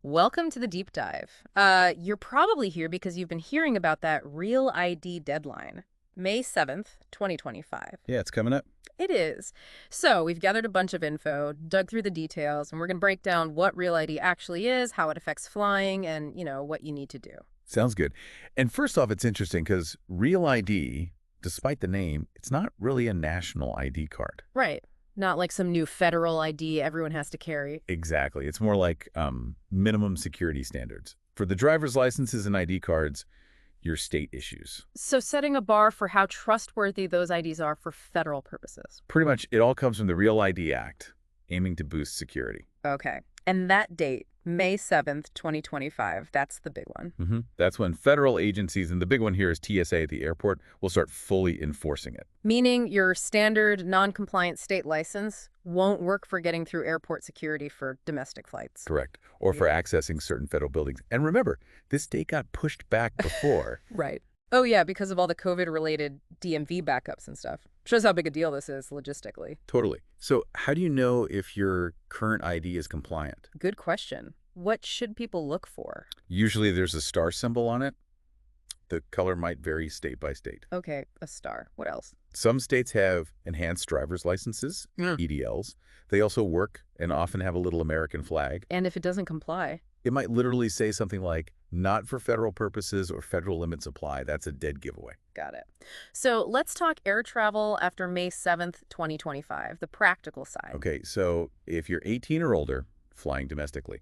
Welcome to the deep dive. You're probably here because you've been hearing about that Real ID deadline, May 7th, 2025. Yeah, it's coming up. It is. So we've gathered a bunch of info, dug through the details, and we're going to break down what Real ID actually is, how it affects flying, and, what you need to do. Sounds good. And first off, it's interesting because Real ID, despite the name, it's not really a national ID card. Right. Not like some new federal ID everyone has to carry. Exactly. It's more like minimum security standards. For the driver's licenses and ID cards, your state issues. So setting a bar for how trustworthy those IDs are for federal purposes. Pretty much it all comes from the Real ID Act, aiming to boost security. Okay. And that date, May 7th, 2025, that's the big one. That's when federal agencies, and the big one here is TSA at the airport, will start fully enforcing it. Meaning your standard non-compliant state license won't work for getting through airport security for domestic flights. Correct. Or for accessing certain federal buildings. And remember, this date got pushed back before. Right. Oh, yeah, because of all the COVID-related DMV backups and stuff. Shows how big a deal this is logistically. Totally. So how do you know if your current ID is compliant? Good question. What should people look for? Usually there's a star symbol on it. The color might vary state by state. Okay, a star. What else? Some states have enhanced driver's licenses, EDLs. They also work and often have a little American flag. And if it doesn't comply? It might literally say something like, not for federal purposes or federal limits apply. That's a dead giveaway. Got it. So let's talk air travel after May 7th, 2025, the practical side. Okay, so if you're 18 or older, flying domestically,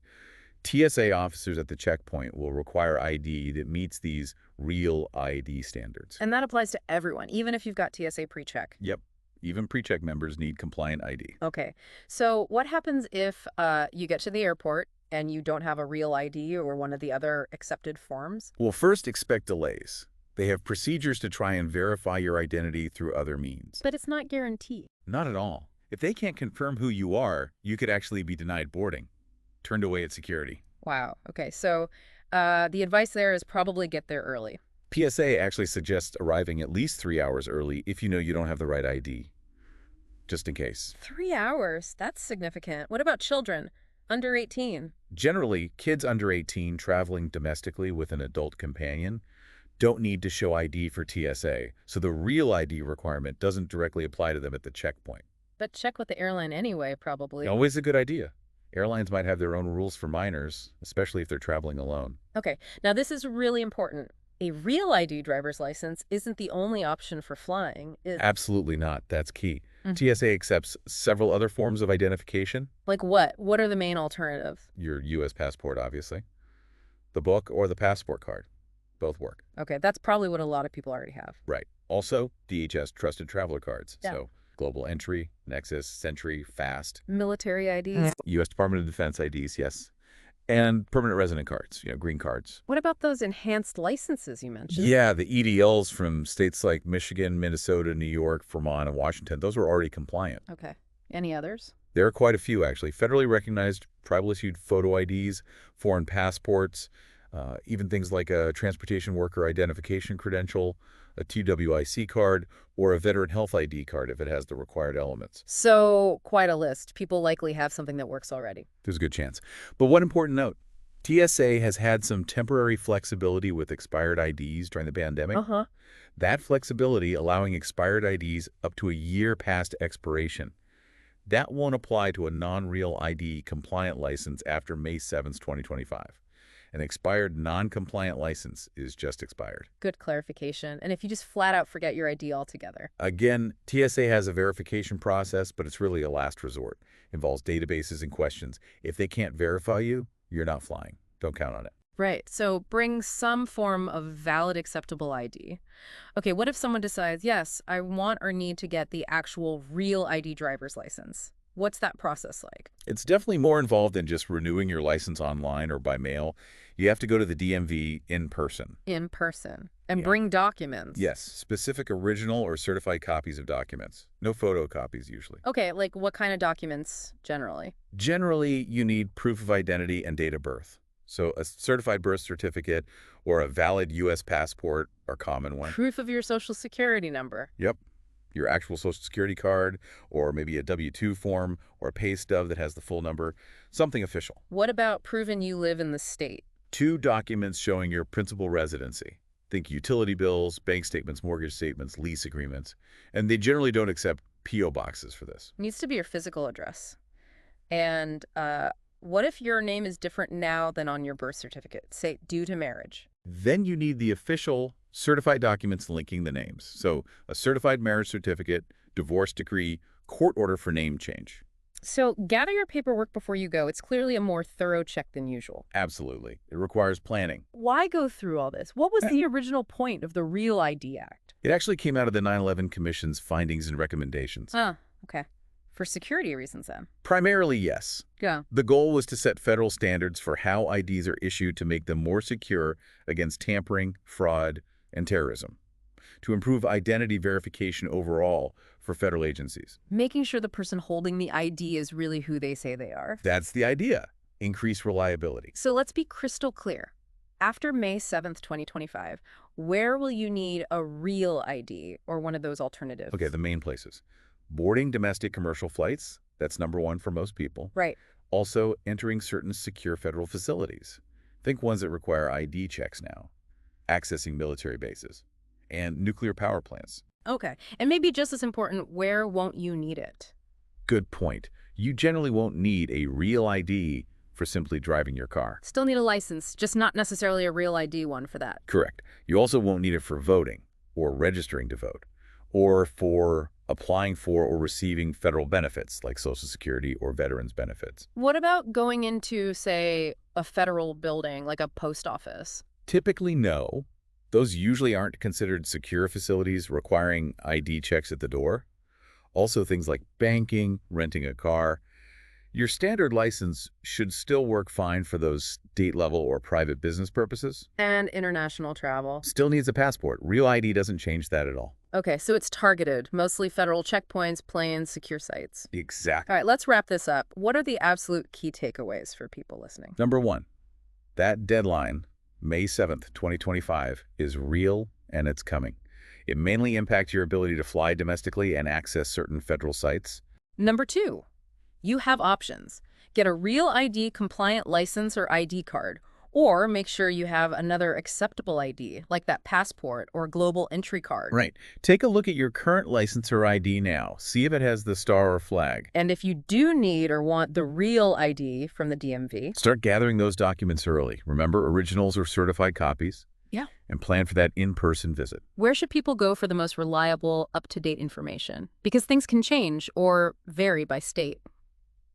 TSA officers at the checkpoint will require ID that meets these Real ID standards. And that applies to everyone, even if you've got TSA pre-check. Yep. Even pre-check members need compliant ID. Okay. So what happens if you get to the airport and you don't have a Real ID or one of the other accepted forms? Well, first, expect delays. They have procedures to try and verify your identity through other means. But it's not guaranteed. Not at all. If they can't confirm who you are, you could actually be denied boarding, turned away at security. Wow. Okay. So the advice there is probably get there early. PSA actually suggests arriving at least 3 hours early if you know you don't have the right ID, just in case. 3 hours? That's significant. What about children? Under 18? Generally, kids under 18 traveling domestically with an adult companion don't need to show ID for TSA, so the Real ID requirement doesn't directly apply to them at the checkpoint. But check with the airline anyway, probably. Always a good idea. Airlines might have their own rules for minors, especially if they're traveling alone. Okay. Now, this is really important. A Real ID driver's license isn't the only option for flying. Absolutely not. That's key. TSA accepts several other forms of identification. Like what? What are the main alternatives? Your U.S. passport, obviously. The book or the passport card. Both work. Okay, that's probably what a lot of people already have. Right. Also, DHS Trusted Traveler Cards. Yeah. So, Global Entry, Nexus, Sentry, FAST. Military IDs? U.S. Department of Defense IDs, yes. And permanent resident cards, green cards. What about those enhanced licenses you mentioned? Yeah, the EDLs from states like Michigan, Minnesota, New York, Vermont, and Washington, those were already compliant. Okay. Any others? There are quite a few, actually. Federally recognized, tribal-issued photo IDs, foreign passports, even things like a transportation worker identification credential, a TWIC card, or a veteran health ID card if it has the required elements. So, quite a list. People likely have something that works already. There's a good chance. But one important note, TSA has had some temporary flexibility with expired IDs during the pandemic. That flexibility allowing expired IDs up to a year past expiration. That won't apply to a non-Real ID compliant license after May 7th, 2025. An expired non-compliant license is just expired. Good clarification. And if you just flat out forget your ID altogether? Again, TSA has a verification process, but it's really a last resort. Involves databases and questions. If they can't verify you, you're not flying. Don't count on it. Right. So bring some form of valid, acceptable ID. Okay, what if someone decides, yes, I want or need to get the actual Real ID driver's license? What's that process like? It's definitely more involved than just renewing your license online or by mail. You have to go to the DMV in person. In person. And Yeah. bring documents. Yes, specific original or certified copies of documents. No photocopies usually. Okay, like what kind of documents generally? Generally, you need proof of identity and date of birth. So a certified birth certificate or a valid U.S. passport are common one. Proof of your social security number. Yep. your actual Social Security card, or maybe a W-2 form, or a pay stub that has the full number, something official. What about proving you live in the state? 2 documents showing your principal residency. Think utility bills, bank statements, mortgage statements, lease agreements. And they generally don't accept P.O. boxes for this. Needs to be your physical address. And what if your name is different now than on your birth certificate, say due to marriage? Then you need the official certified documents linking the names. So a certified marriage certificate, divorce decree, court order for name change. So gather your paperwork before you go. It's clearly a more thorough check than usual. Absolutely. It requires planning. Why go through all this? What was the original point of the Real ID Act? It actually came out of the 9/11 Commission's findings and recommendations. Okay. For security reasons, then. Primarily, yes. Yeah. The goal was to set federal standards for how IDs are issued to make them more secure against tampering, fraud, and terrorism, to improve identity verification overall for federal agencies. Making sure the person holding the ID is really who they say they are. That's the idea. Increase reliability. So let's be crystal clear. After May 7th, 2025, where will you need a real ID or one of those alternatives? Okay, the main places. Boarding domestic commercial flights, that's #1 for most people. Right. Also, entering certain secure federal facilities. Think ones that require ID checks now. Accessing military bases. And nuclear power plants. Okay. And maybe just as important, where won't you need it? Good point. You generally won't need a real ID for simply driving your car. Still need a license, just not necessarily a real ID one for that. Correct. You also won't need it for voting or registering to vote or for applying for or receiving federal benefits like Social Security or veterans benefits. What about going into, say, a federal building like a post office? Typically, no. Those usually aren't considered secure facilities requiring ID checks at the door. Also, things like banking, renting a car. Your standard license should still work fine for those state-level or private business purposes. And international travel. Still needs a passport. Real ID doesn't change that at all. Okay, so it's targeted, mostly federal checkpoints, planes, secure sites. Exactly. All right, let's wrap this up. What are the absolute key takeaways for people listening? #1, that deadline, May 7th, 2025, is real and it's coming. It mainly impacts your ability to fly domestically and access certain federal sites. #2, you have options. Get a real ID compliant license or ID card, or make sure you have another acceptable ID, like that passport or global entry card. Right. Take a look at your current license or ID now. See if it has the star or flag. And if you do need or want the real ID from the DMV, Start gathering those documents early. Remember, originals or certified copies. Yeah. And plan for that in-person visit. where should people go for the most reliable, up-to-date information? Because things can change or vary by state.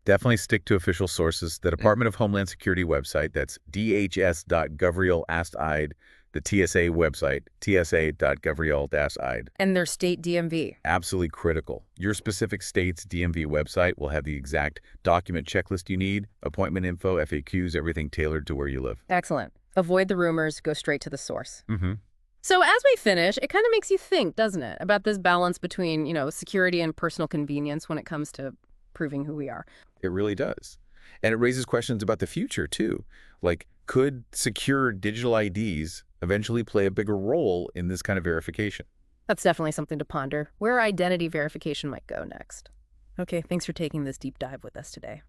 Definitely stick to official sources. The Department of Homeland Security website, that's dhs.govreal.id, the TSA website, tsa.govreal.id. And their state DMV. Absolutely critical. Your specific state's DMV website will have the exact document checklist you need, appointment info, FAQs, everything tailored to where you live. Excellent. Avoid the rumors, go straight to the source. Mm-hmm. So as we finish, it kind of makes you think, doesn't it, about this balance between, security and personal convenience when it comes to proving who we are. It really does. And it raises questions about the future, too. Like, could secure digital IDs eventually play a bigger role in this kind of verification? That's definitely something to ponder, where identity verification might go next. Okay, thanks for taking this deep dive with us today.